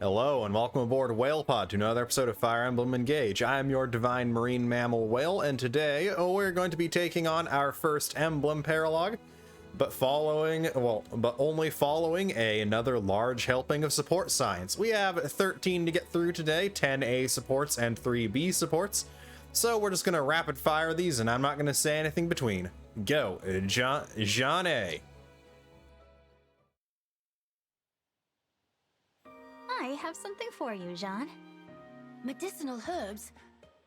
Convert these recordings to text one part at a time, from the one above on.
Hello and welcome aboard WhalePod to another episode of Fire Emblem Engage. I am your divine marine mammal whale, and today we're going to be taking on our first emblem paralogue, but only following another large helping of support science. We have 13 to get through today, 10 A supports and 3 B supports. So we're just gonna rapid fire these, and I'm not gonna say anything between. Go, Jean A. I have something for you, Jean. Medicinal herbs?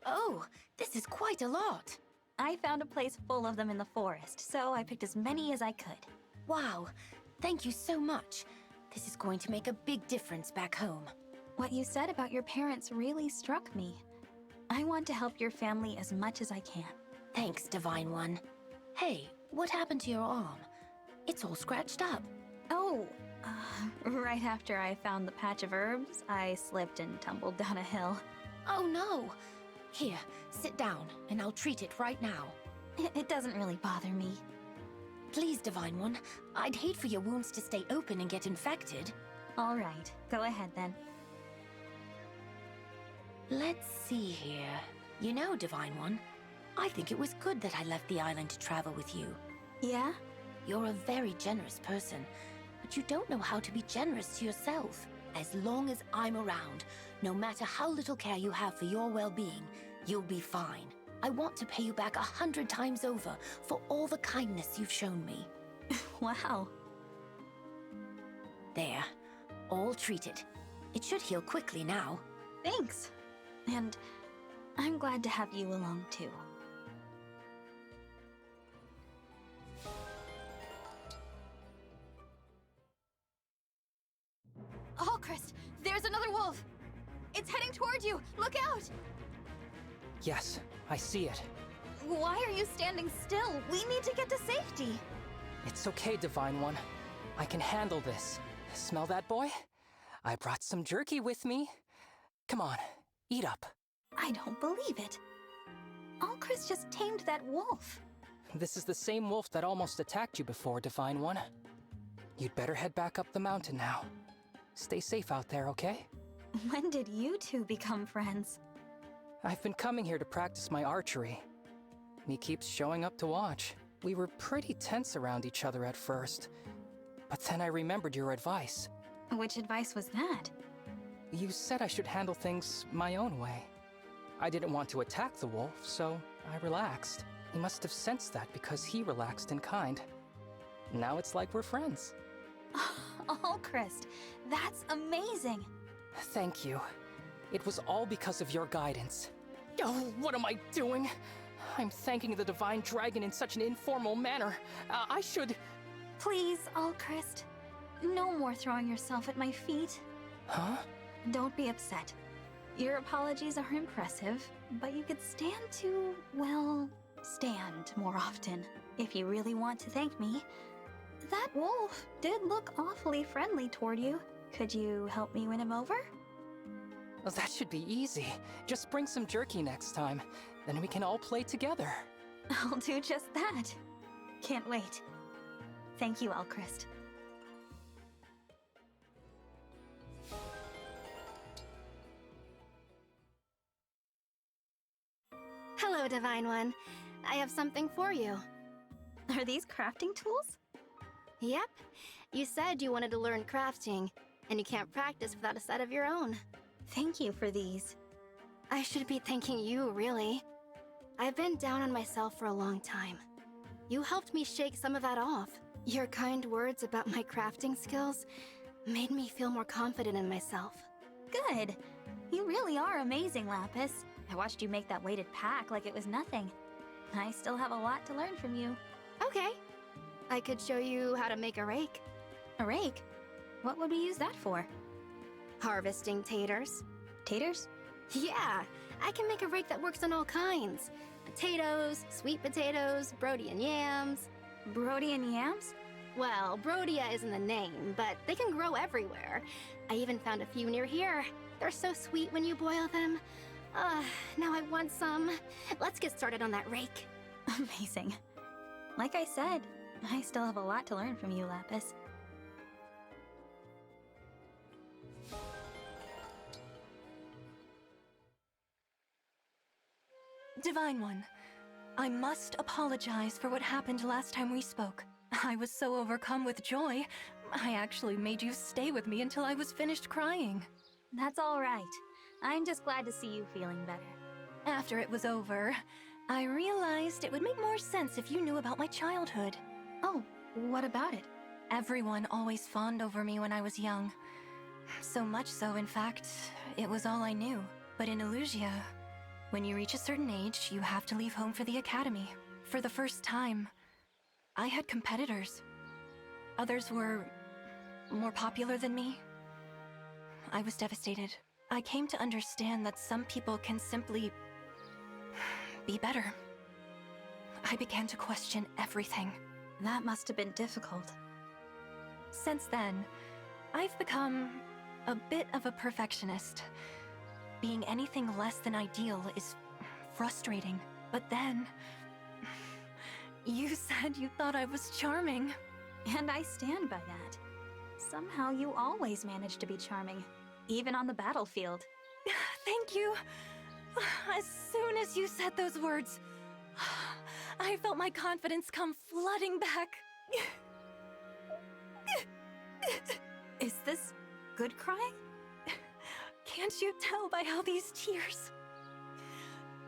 Oh, this is quite a lot. I found a place full of them in the forest, so I picked as many as I could. Wow, thank you so much. This is going to make a big difference back home. What you said about your parents really struck me. I want to help your family as much as I can. Thanks, Divine One. Hey, what happened to your arm? It's all scratched up. Oh, right after I found the patch of herbs, I slipped and tumbled down a hill. Oh no! Here, sit down, and I'll treat it right now. It doesn't really bother me. Please, Divine One, I'd hate for your wounds to stay open and get infected. All right, go ahead then. Let's see here. You know, Divine One, I think it was good that I left the island to travel with you. Yeah? You're a very generous person, but you don't know how to be generous to yourself. As long as I'm around, no matter how little care you have for your well-being, you'll be fine. I want to pay you back 100 times over for all the kindness you've shown me. Wow. There, all treated. It should heal quickly now. Thanks. And I'm glad to have you along too. Oh, Chris, there's another wolf! It's heading toward you! Look out! Yes, I see it. Why are you standing still? We need to get to safety! It's okay, Divine One. I can handle this. Smell that, boy? I brought some jerky with me. Come on, eat up. I don't believe it. Chris just tamed that wolf. This is the same wolf that almost attacked you before, Divine One. You'd better head back up the mountain now. Stay safe out there, okay? When did you two become friends? I've been coming here to practice my archery. He keeps showing up to watch. We were pretty tense around each other at first, but then I remembered your advice. Which advice was that? You said I should handle things my own way. I didn't want to attack the wolf, so I relaxed. He must have sensed that because he relaxed and kind. Now it's like we're friends. Oh, Chris, that's amazing. Thank you. It was all because of your guidance. Oh, what am I doing? I'm thanking the Divine Dragon in such an informal manner. I should... Please, Chris. No more throwing yourself at my feet. Huh? Don't be upset. Your apologies are impressive, but you could stand to, well, stand more often if you really want to thank me. That wolf did look awfully friendly toward you. Could you help me win him over? Well, that should be easy. Just bring some jerky next time. Then we can all play together. I'll do just that. Can't wait. Thank you, Alchrist. Hello, Divine One. I have something for you. Are these crafting tools? Yep. You said you wanted to learn crafting, and you can't practice without a set of your own. Thank you for these. I should be thanking you, really. I've been down on myself for a long time. You helped me shake some of that off. Your kind words about my crafting skills made me feel more confident in myself. Good. You really are amazing, Lapis. I watched you make that weighted pack like it was nothing. I still have a lot to learn from you. Okay. I could show you how to make a rake. A rake? What would we use that for? Harvesting taters. Taters? Yeah, I can make a rake that works on all kinds. Potatoes, sweet potatoes, Brodian yams. Brodian yams? Well, Brodia isn't the name, but they can grow everywhere. I even found a few near here. They're so sweet when you boil them. Now I want some. Let's get started on that rake. Amazing. Like I said, I still have a lot to learn from you, Lapis. Divine One, I must apologize for what happened last time we spoke. I was so overcome with joy, I actually made you stay with me until I was finished crying. That's all right. I'm just glad to see you feeling better. After it was over, I realized it would make more sense if you knew about my childhood. Oh, what about it? Everyone always fawned over me when I was young. So much so, in fact, it was all I knew. But in Illusia, when you reach a certain age, you have to leave home for the academy. For the first time, I had competitors. Others were more popular than me. I was devastated. I came to understand that some people can simply be better. I began to question everything. That must have been difficult. Since then, I've become a bit of a perfectionist. Being anything less than ideal is frustrating. But then, you said you thought I was charming. And I stand by that. Somehow you always manage to be charming, even on the battlefield. Thank you. As soon as you said those words, I felt my confidence come flooding back. Is this good crying? Can't you tell by how these tears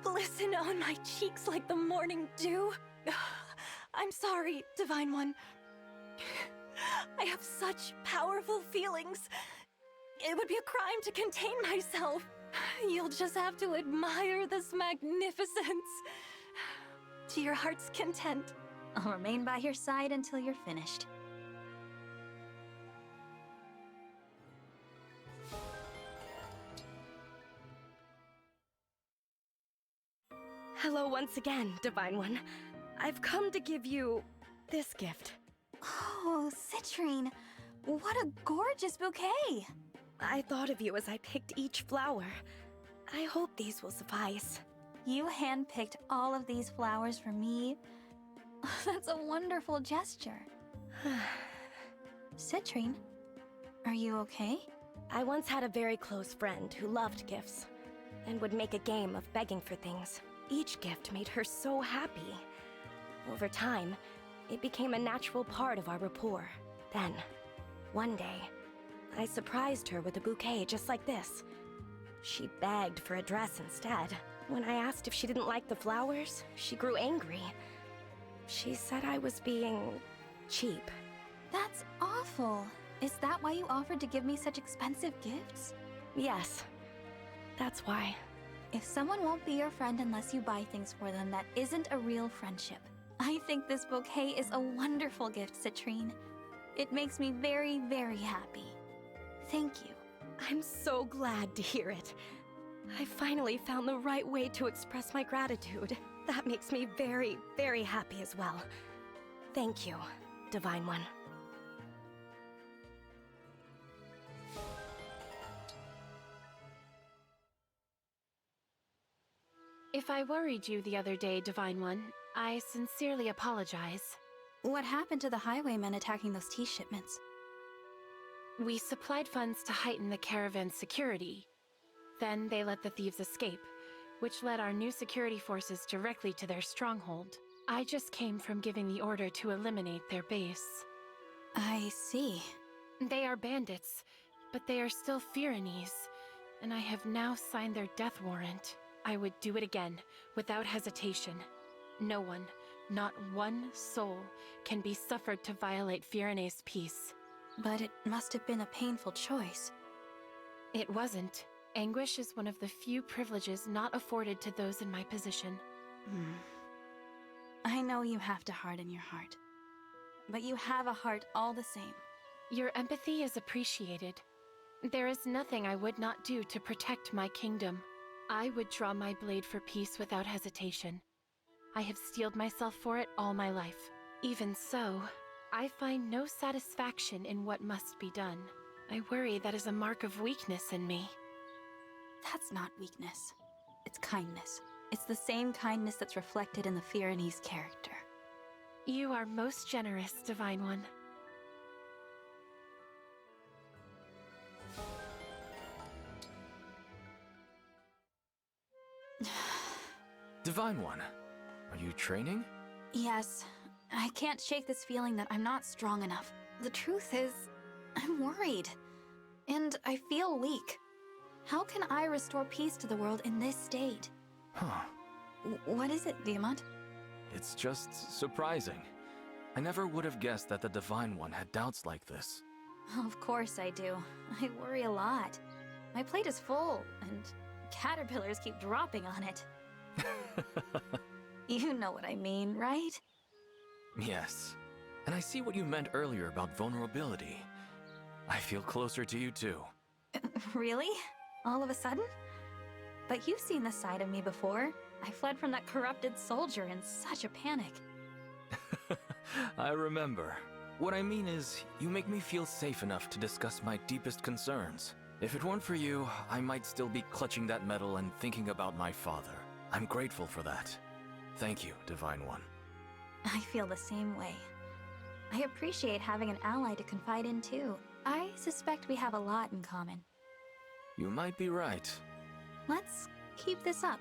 glisten on my cheeks like the morning dew? I'm sorry, Divine One. I have such powerful feelings. It would be a crime to contain myself. You'll just have to admire this magnificence to your heart's content. I'll remain by your side until you're finished. Hello once again, Divine One. I've come to give you this gift. Oh, Citrine, what a gorgeous bouquet! I thought of you as I picked each flower. I hope these will suffice. You handpicked all of these flowers for me? That's a wonderful gesture. Citrine, are you okay? I once had a very close friend who loved gifts and would make a game of begging for things. Each gift made her so happy. Over time, it became a natural part of our rapport. Then, one day, I surprised her with a bouquet just like this. She begged for a dress instead. When I asked if she didn't like the flowers, she grew angry. She said I was being cheap. That's awful. Is that why you offered to give me such expensive gifts? Yes, that's why. If someone won't be your friend unless you buy things for them, that isn't a real friendship. I think this bouquet is a wonderful gift, Citrine. It makes me very, very happy. Thank you. I'm so glad to hear it. I finally found the right way to express my gratitude. That makes me very, very happy as well. Thank you, Divine One. If I worried you the other day, Divine One, I sincerely apologize. What happened to the highwaymen attacking those tea shipments? We supplied funds to heighten the caravan's security. Then they let the thieves escape, which led our new security forces directly to their stronghold. I just came from giving the order to eliminate their base. I see. They are bandits, but they are still Firenese, and I have now signed their death warrant. I would do it again, without hesitation. No one, not one soul, can be suffered to violate Firene's peace. But it must have been a painful choice. It wasn't. Anguish is one of the few privileges not afforded to those in my position. I know you have to harden your heart. But you have a heart all the same. Your empathy is appreciated. There is nothing I would not do to protect my kingdom. I would draw my blade for peace without hesitation. I have steeled myself for it all my life. Even so, I find no satisfaction in what must be done. I worry that is a mark of weakness in me. That's not weakness. It's kindness. It's the same kindness that's reflected in the Firenese character. You are most generous, Divine One. Divine One, are you training? Yes. I can't shake this feeling that I'm not strong enough. The truth is, I'm worried. And I feel weak. How can I restore peace to the world in this state? Huh. What is it, Diamant? It's just surprising. I never would have guessed that the Divine One had doubts like this. Of course I do. I worry a lot. My plate is full, and caterpillars keep dropping on it. You know what I mean, right? Yes. And I see what you meant earlier about vulnerability. I feel closer to you too. Really? All of a sudden? But you've seen this side of me before. I fled from that corrupted soldier in such a panic. I remember. What I mean is, you make me feel safe enough to discuss my deepest concerns. If it weren't for you, I might still be clutching that medal and thinking about my father. I'm grateful for that. Thank you, Divine One. I feel the same way. I appreciate having an ally to confide in too. I suspect we have a lot in common. You might be right. Let's keep this up.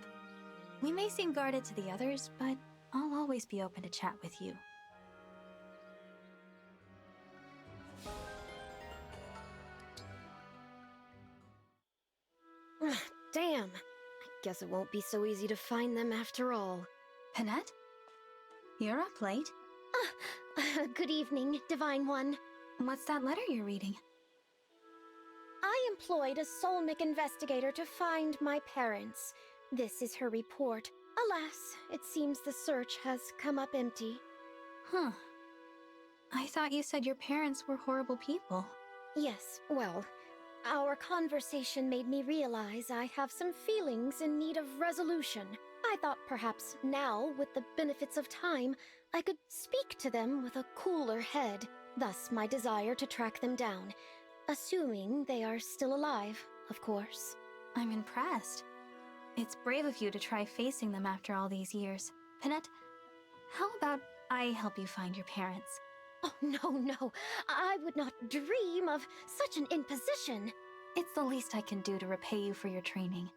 We may seem guarded to the others, but I'll always be open to chat with you. Damn. I guess it won't be so easy to find them after all. Panette? You're up late. Good evening, Divine One. What's that letter you're reading? I employed a Solmic investigator to find my parents. This is her report. Alas, it seems the search has come up empty. Huh. I thought you said your parents were horrible people. Yes, well, our conversation made me realize I have some feelings in need of resolution. I thought perhaps now, with the benefits of time, I could speak to them with a cooler head. Thus my desire to track them down. Assuming they are still alive, of course. I'm impressed. It's brave of you to try facing them after all these years. Panette, how about I help you find your parents? Oh, no. I would not dream of such an imposition. It's the least I can do to repay you for your training.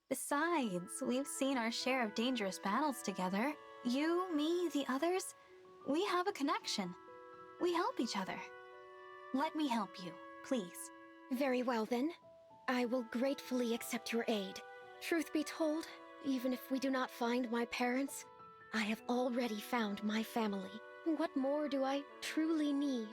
Besides, we've seen our share of dangerous battles together. You, me, the others, we have a connection. We help each other. Let me help you, please. Very well then. I will gratefully accept your aid. Truth be told, even if we do not find my parents, I have already found my family. What more do I truly need?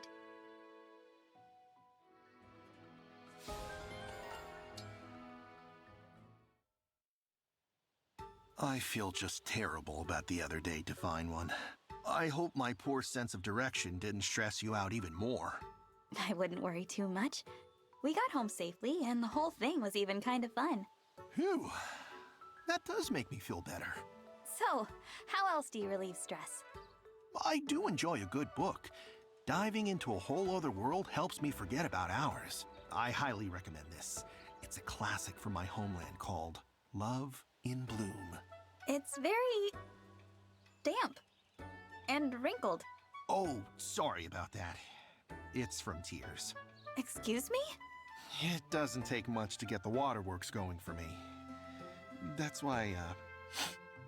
I feel just terrible about the other day, Divine One. I hope my poor sense of direction didn't stress you out even more. I wouldn't worry too much. We got home safely, and the whole thing was even kind of fun. Phew. That does make me feel better. So, how else do you relieve stress? I do enjoy a good book. Diving into a whole other world helps me forget about ours. I highly recommend this. It's a classic from my homeland called Love in Bloom. It's very damp and wrinkled. Oh, sorry about that. It's from Tears. Excuse me? It doesn't take much to get the waterworks going for me. That's why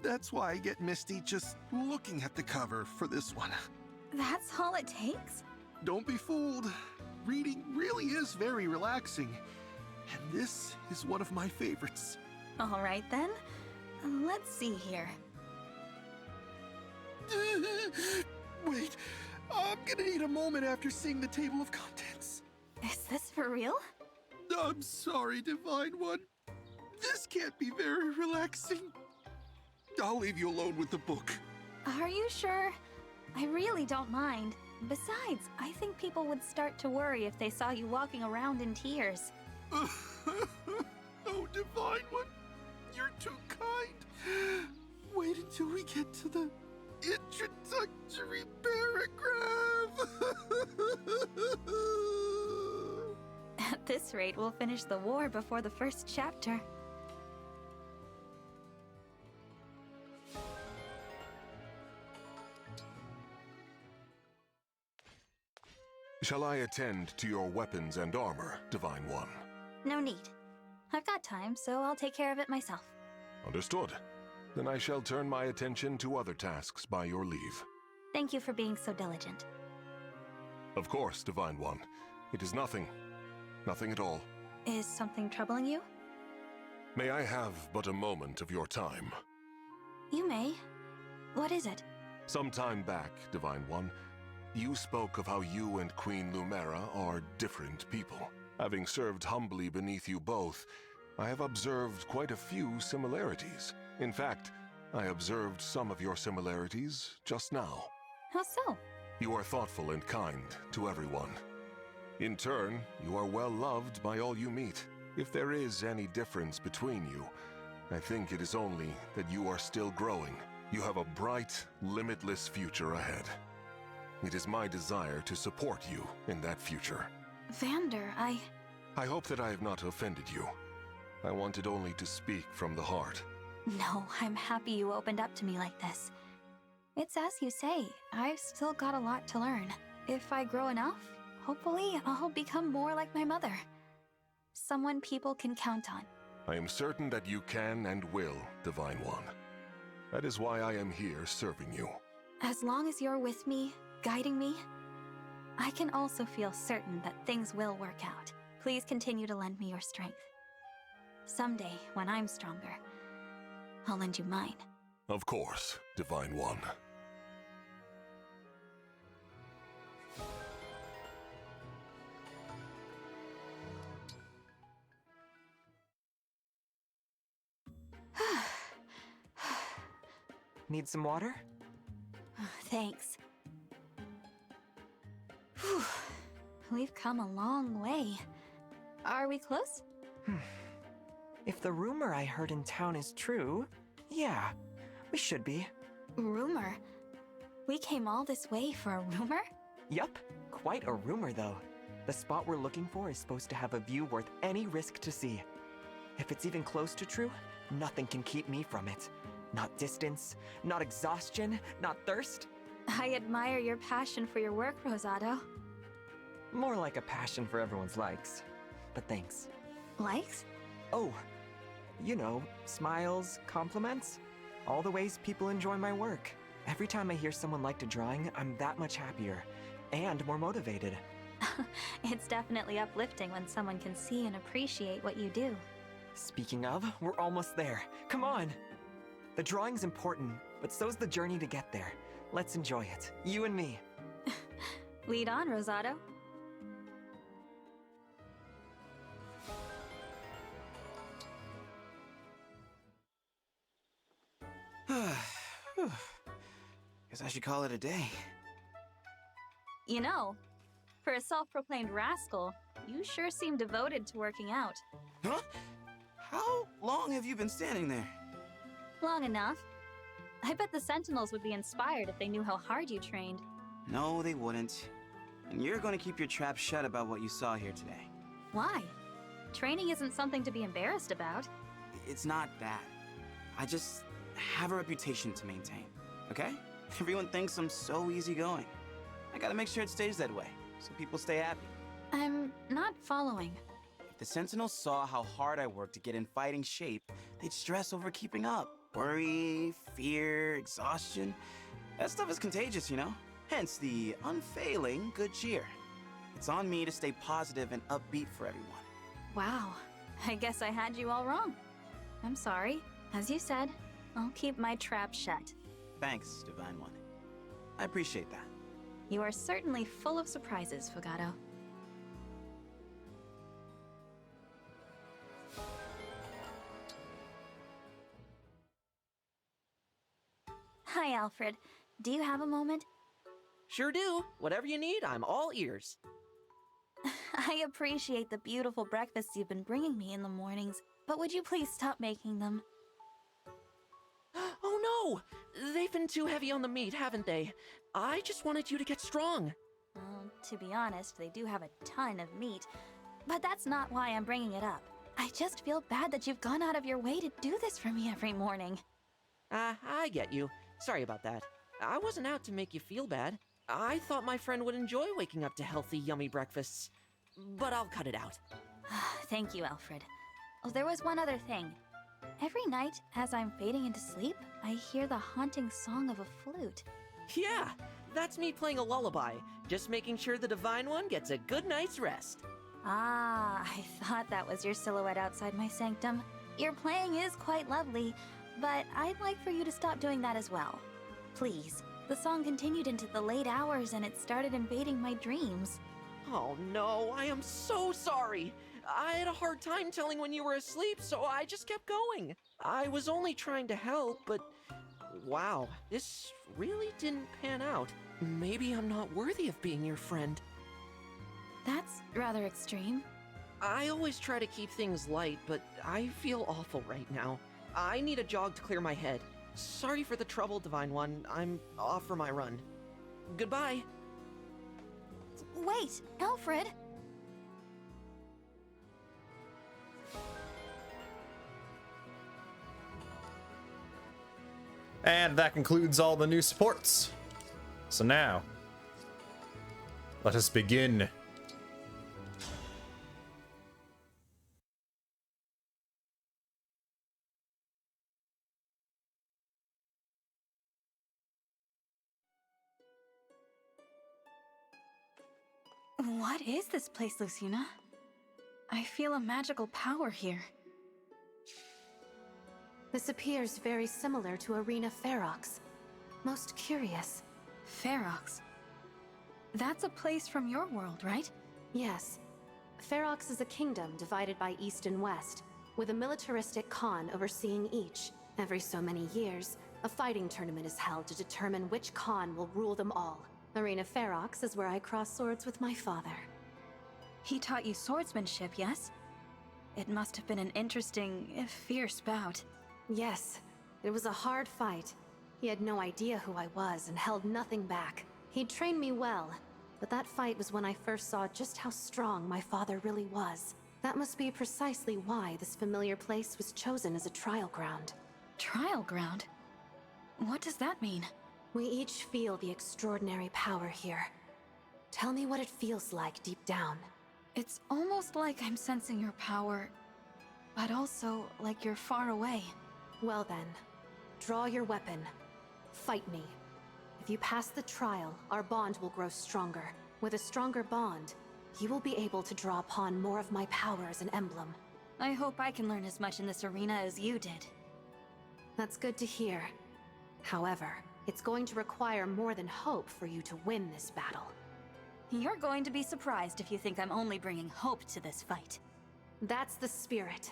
I get misty just looking at the cover for this one. That's all it takes? Don't be fooled. Reading really is very relaxing. And this is one of my favorites. All right then. Let's see here. Wait, I'm gonna need a moment after seeing the table of contents. Is this for real? I'm sorry, Divine One. This can't be very relaxing. I'll leave you alone with the book. Are you sure? I really don't mind. Besides, I think people would start to worry if they saw you walking around in tears. Oh, Divine One, you're too kind. Wait until we get to the introductory paragraph. At this rate, we'll finish the war before the first chapter. Shall I attend to your weapons and armor, Divine One? No need. I've got time, so I'll take care of it myself. Understood. Then I shall turn my attention to other tasks by your leave. Thank you for being so diligent. Of course, Divine One. It is nothing. Nothing at all. Is something troubling you? May I have but a moment of your time? You may. What is it? Some time back, Divine One, you spoke of how you and Queen Lumera are different people. Having served humbly beneath you both, I have observed quite a few similarities. In fact, I observed some of your similarities just now. How so? You are thoughtful and kind to everyone. In turn, you are well loved by all you meet. If there is any difference between you, I think it is only that you are still growing. You have a bright, limitless future ahead. It is my desire to support you in that future. Vander, I hope that I have not offended you. I wanted only to speak from the heart. No, I'm happy you opened up to me like this. It's as you say, I've still got a lot to learn. If I grow enough, hopefully I'll become more like my mother. Someone people can count on. I am certain that you can and will, Divine One. That is why I am here serving you. As long as you're with me, guiding me, I can also feel certain that things will work out. Please continue to lend me your strength. Someday, when I'm stronger, I'll lend you mine. Of course, Divine One. Need some water? Thanks. Whew. We've come a long way. Are we close? If the rumor I heard in town is true, yeah, we should be. Rumor? We came all this way for a rumor? Yup, quite a rumor though. The spot we're looking for is supposed to have a view worth any risk to see. If it's even close to true, nothing can keep me from it. Not distance, not exhaustion, not thirst. I admire your passion for your work, Rosado. More like a passion for everyone's likes. But thanks. Likes? Oh, you know, smiles, compliments. All the ways people enjoy my work. Every time I hear someone liked a drawing, I'm that much happier. And more motivated. It's definitely uplifting when someone can see and appreciate what you do. Speaking of, we're almost there. Come on! The drawing's important, but so's the journey to get there. Let's enjoy it, you and me. Lead on, Rosado. Guess I should call it a day. You know, for a self-proclaimed rascal, you sure seem devoted to working out. Huh? How long have you been standing there? Long enough. I bet the Sentinels would be inspired if they knew how hard you trained. No, they wouldn't. And you're going to keep your trap shut about what you saw here today. Why? Training isn't something to be embarrassed about. It's not that. I just have a reputation to maintain, okay? Everyone thinks I'm so easygoing. I gotta make sure it stays that way, so people stay happy. I'm not following. If the Sentinels saw how hard I work to get in fighting shape, they'd stress over keeping up. Worry, fear, exhaustion. That stuff is contagious, you know? Hence the unfailing good cheer. It's on me to stay positive and upbeat for everyone. Wow, I guess I had you all wrong. I'm sorry. As you said, I'll keep my trap shut. Thanks, Divine One. I appreciate that. You are certainly full of surprises, Fugato. Hi, Alfred. Do you have a moment? Sure do. Whatever you need, I'm all ears. I appreciate the beautiful breakfasts you've been bringing me in the mornings, but would you please stop making them? Oh no! They've been too heavy on the meat, haven't they? I just wanted you to get strong. Well, to be honest, they do have a ton of meat, but that's not why I'm bringing it up. I just feel bad that you've gone out of your way to do this for me every morning. I get you. Sorry about that. I wasn't out to make you feel bad. I thought my friend would enjoy waking up to healthy, yummy breakfasts. But I'll cut it out. Thank you, Alfred. Oh, there was one other thing. Every night, as I'm fading into sleep, I hear the haunting song of a flute. Yeah, that's me playing a lullaby, just making sure the Divine One gets a good night's rest. Ah, I thought that was your silhouette outside my sanctum. Your playing is quite lovely, but I'd like for you to stop doing that as well. Please. The song continued into the late hours and it started invading my dreams. Oh no, I am so sorry. I had a hard time telling when you were asleep, so I just kept going. I was only trying to help, but wow, this really didn't pan out. Maybe I'm not worthy of being your friend. That's rather extreme. I always try to keep things light, but I feel awful right now. I need a jog to clear my head. Sorry for the trouble, Divine One. I'm off for my run. Goodbye. Wait, Alfred! And that concludes all the new supports. So now, let us begin. What is this place, Lucina? I feel a magical power here. This appears very similar to Arena Ferox. Most curious. Ferox? That's a place from your world, right? Yes. Ferox is a kingdom divided by east and west, with a militaristic Khan overseeing each. Every so many years, a fighting tournament is held to determine which Khan will rule them all. Arena Ferox is where I cross swords with my father. He taught you swordsmanship, yes? It must have been an interesting, if fierce bout. Yes, it was a hard fight. He had no idea who I was and held nothing back. He'd trained me well, but that fight was when I first saw just how strong my father really was. That must be precisely why this familiar place was chosen as a trial ground. Trial ground? What does that mean? We each feel the extraordinary power here. Tell me what it feels like deep down. It's almost like I'm sensing your power, but also like you're far away. Well then, draw your weapon. Fight me. If you pass the trial, our bond will grow stronger. With a stronger bond, you will be able to draw upon more of my power as an emblem. I hope I can learn as much in this arena as you did. That's good to hear. However, it's going to require more than hope for you to win this battle. You're going to be surprised if you think I'm only bringing hope to this fight. That's the spirit.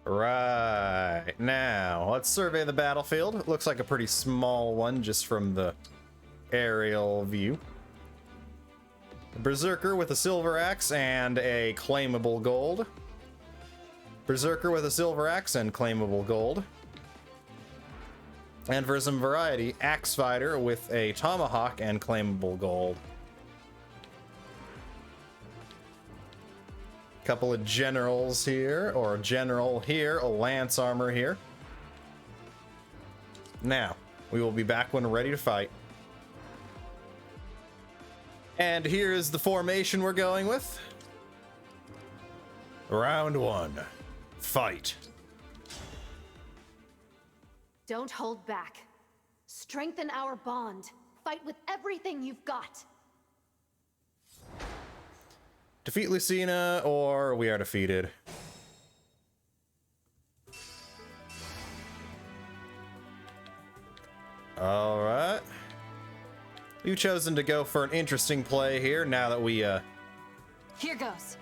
Right, now, let's survey the battlefield. It looks like a pretty small one just from the aerial view. A Berserker with a silver axe and a claimable gold. Berserker with a silver axe and claimable gold. And for some variety, Axe Fighter with a tomahawk and claimable gold. Couple of generals here, or a general here, a lance armor here. Now, we will be back when ready to fight. And here is the formation we're going with. Round one, fight. Don't hold back. Strengthen our bond. Fight with everything you've got. Defeat Lucina, or we are defeated. All right. You've chosen to go for an interesting play here now that we Here goes.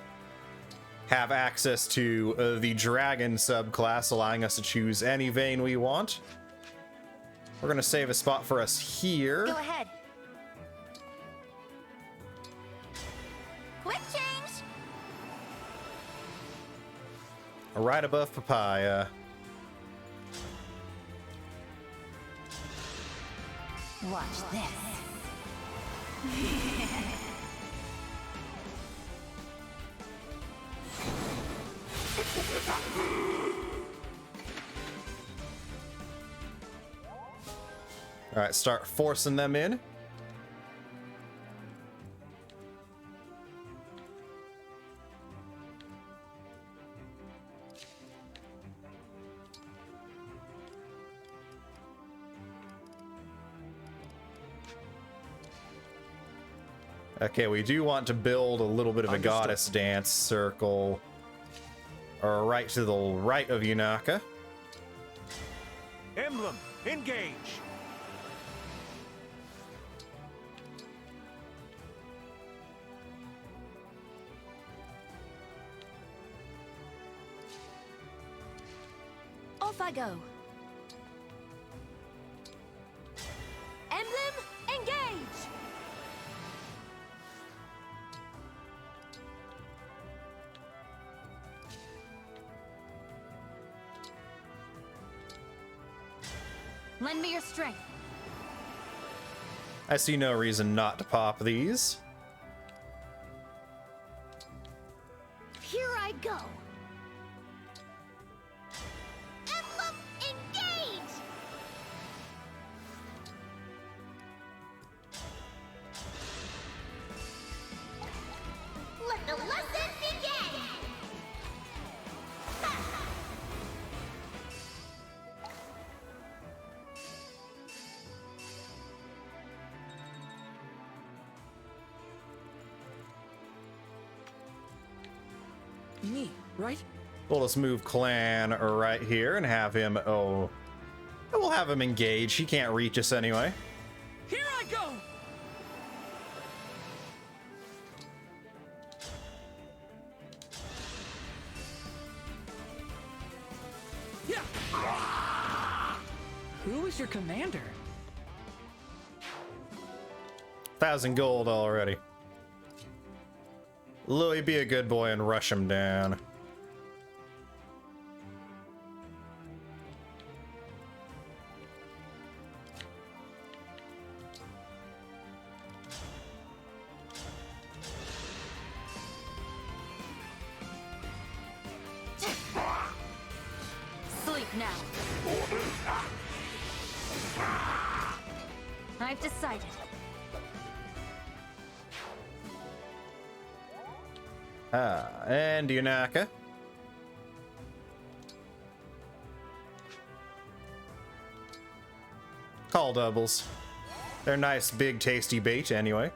have access to the dragon subclass, allowing us to choose any vein we want. We're going to save a spot for us here. Go ahead. Quick change. Right above Papaya. Watch this. Alright, start forcing them in. Okay, we do want to build a little bit of a goddess dance circle. Or right to the right of Yunaka. Emblem, engage! Off I go. Emblem, engage! Lend me your strength. I see no reason not to pop these. Here I go. Emblem, engage! Let the lesson begin! Me, right? We'll just move Clan right here and have him, we'll have him engage. He can't reach us anyway. Here I go! Yeah. Who is your commander? 1,000 gold already. Louis, be a good boy and rush him down. Sleep now. I've decided. And Yunaka. Call doubles. They're nice, big, tasty bait anyway.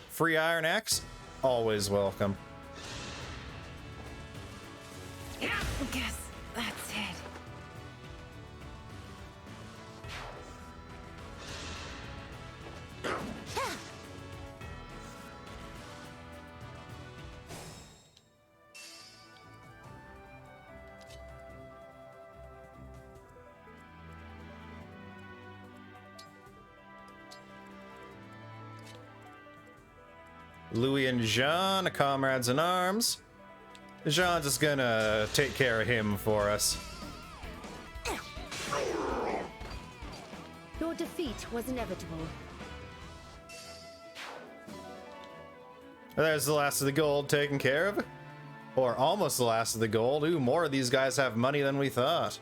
Free iron axe? Always welcome. Yeah, guess that's it. Louis and Jean, comrades in arms. Jean's just gonna take care of him for us. Your defeat was inevitable. There's the last of the gold taken care of. Or almost the last of the gold. Ooh, more of these guys have money than we thought.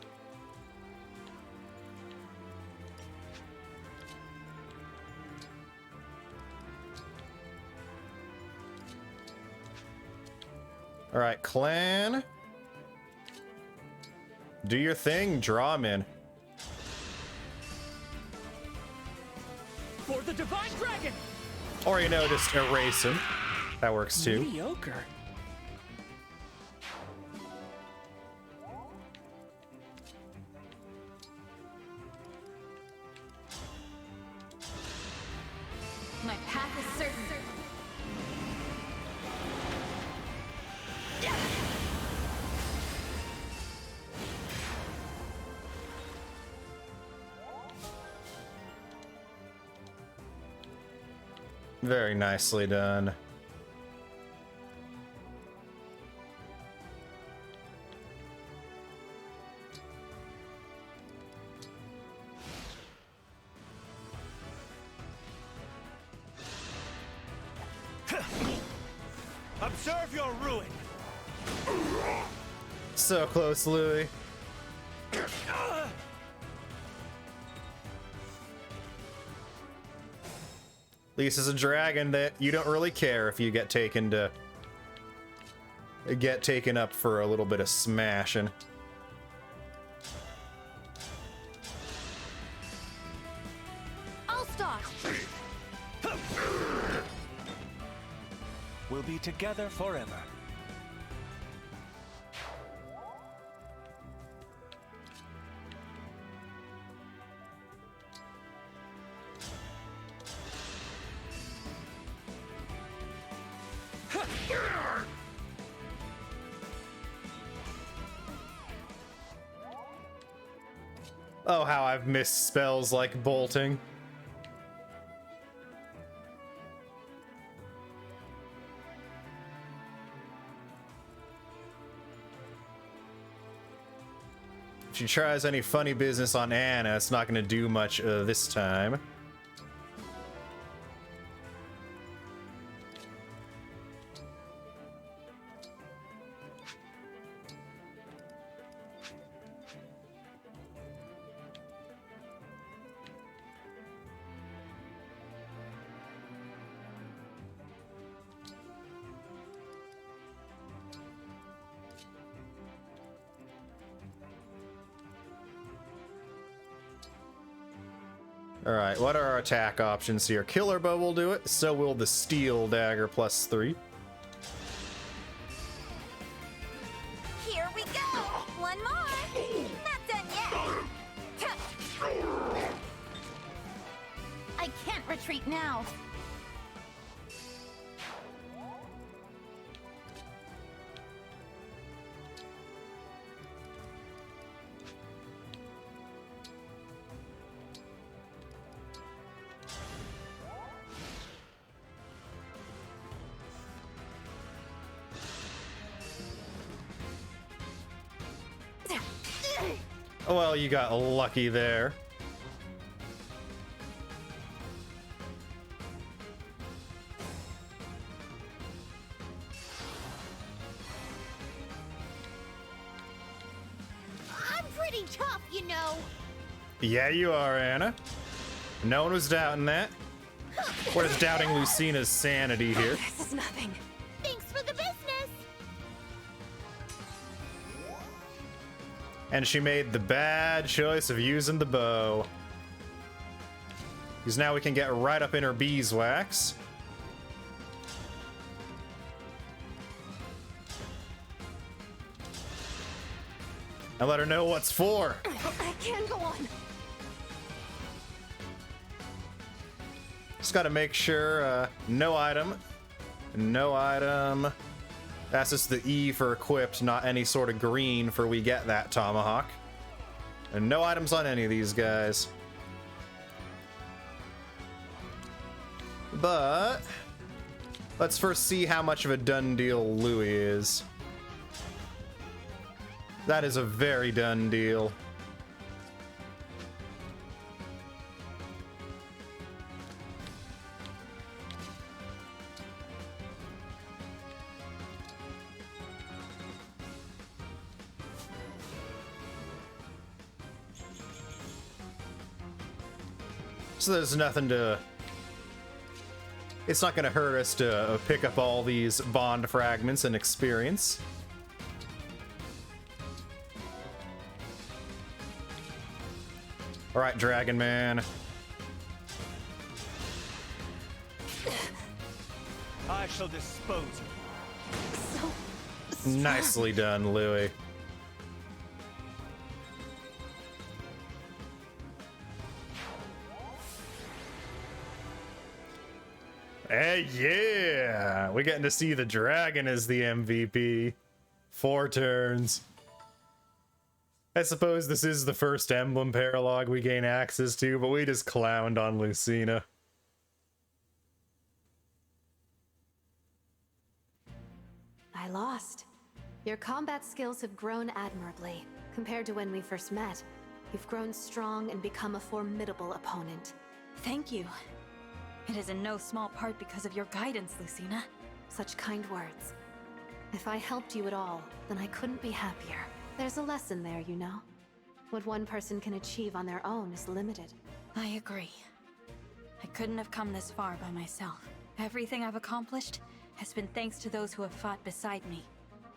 Alright, clan. Do your thing, draw him in. For the Divine Dragon! Or, you know, just erase him. That works too. Mediocre. My path is certain. Very nicely done. Observe your ruin. So close, Louis. At least as a dragon that you don't really care if you get taken up for a little bit of smashing. I'll start. We'll be together forever. Oh, how I've missed spells like bolting. If she tries any funny business on Anna, it's not going to do much this time. Alright, what are our attack options here? Killer Bow will do it, so will the Steel Dagger +3. Here we go! One more! Not done yet! I can't retreat now. Well, you got lucky there. I'm pretty tough, you know. Yeah, you are, Anna. No one was doubting that. We're just doubting Lucina's sanity here. This is nothing. Thanks for the business. And she made the bad choice of using the bow. Because now we can get right up in her beeswax. And let her know what's for. I can't go on. Just gotta make sure, no item. No item. That's just the E for equipped, not any sort of green for we get that tomahawk. And no items on any of these guys. But let's first see how much of a done deal Louis is. That is a very done deal. So there's nothing to... It's not going to hurt us to pick up all these bond fragments and experience. Alright, Dragon Man. I shall dispose of you. Nicely done, Louis. Hey, yeah! We're getting to see the dragon as the MVP. 4 turns. I suppose this is the first emblem paralogue we gain access to, but we just clowned on Lucina. I lost. Your combat skills have grown admirably. Compared to when we first met, you've grown strong and become a formidable opponent. Thank you. It is in no small part because of your guidance, Lucina. Such kind words. If I helped you at all, then I couldn't be happier. There's a lesson there, you know? What one person can achieve on their own is limited. I agree. I couldn't have come this far by myself. Everything I've accomplished has been thanks to those who have fought beside me.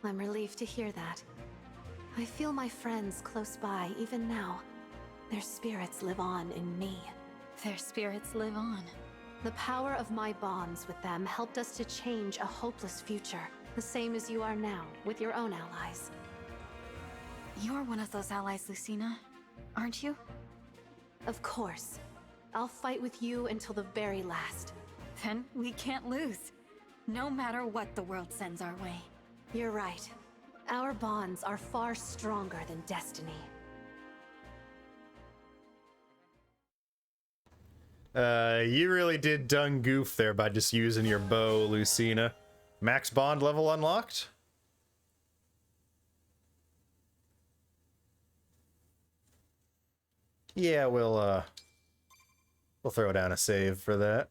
I'm relieved to hear that. I feel my friends close by even now. Their spirits live on in me. Their spirits live on. The power of my bonds with them helped us to change a hopeless future, the same as you are now with your own allies. You're one of those allies, Lucina, aren't you? Of course. I'll fight with you until the very last. Then we can't lose, no matter what the world sends our way. You're right. Our bonds are far stronger than destiny. You really did done goof there by just using your bow, Lucina. Max bond level unlocked? Yeah, we'll throw down a save for that.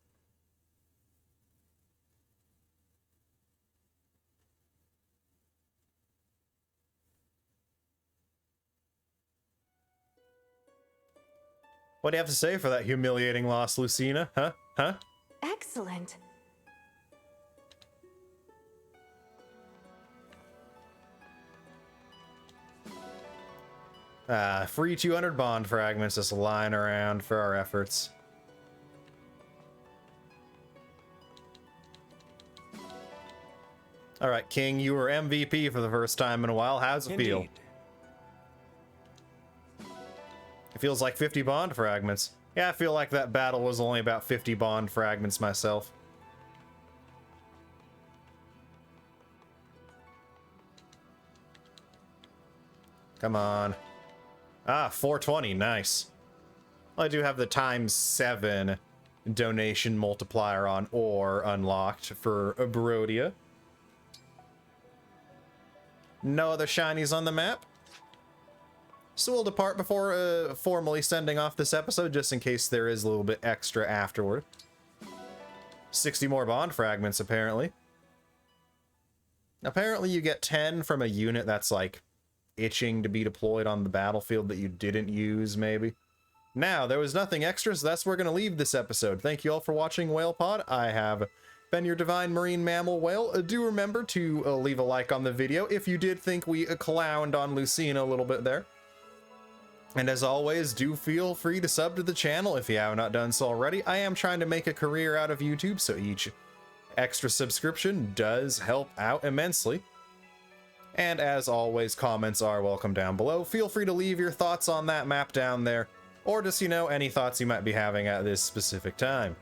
What do you have to say for that humiliating loss, Lucina? Huh? Huh? Excellent. Free 200 bond fragments just lying around for our efforts. Alright, King, you were MVP for the first time in a while. How's it feel? It feels like 50 bond fragments. Yeah, I feel like that battle was only about 50 bond fragments myself. Come on. Ah, 420, nice. Well, I do have the ×7 donation multiplier on ore unlocked for Brodia. No other shinies on the map. So we'll depart before formally sending off this episode, just in case there is a little bit extra afterward. 60 more bond fragments, apparently. Apparently you get 10 from a unit that's, like, itching to be deployed on the battlefield that you didn't use, maybe. Now, there was nothing extra, so that's where we're going to leave this episode. Thank you all for watching Whale Pod. I have been your divine marine mammal whale. Do remember to leave a like on the video if you did think we clowned on Lucina a little bit there. And as always, do feel free to sub to the channel if you have not done so already. I am trying to make a career out of YouTube, so each extra subscription does help out immensely. And as always, comments are welcome down below. Feel free to leave your thoughts on that map down there, or just, you know, any thoughts you might be having at this specific time.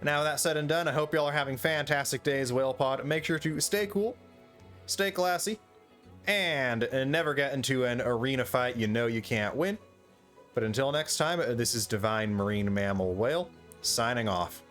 Now, with that said and done, I hope y'all are having fantastic days, Whale Pod. Make sure to stay cool, stay classy, and never get into an arena fight you know you can't win. But until next time, this is Divine Marine Mammal Whale, signing off.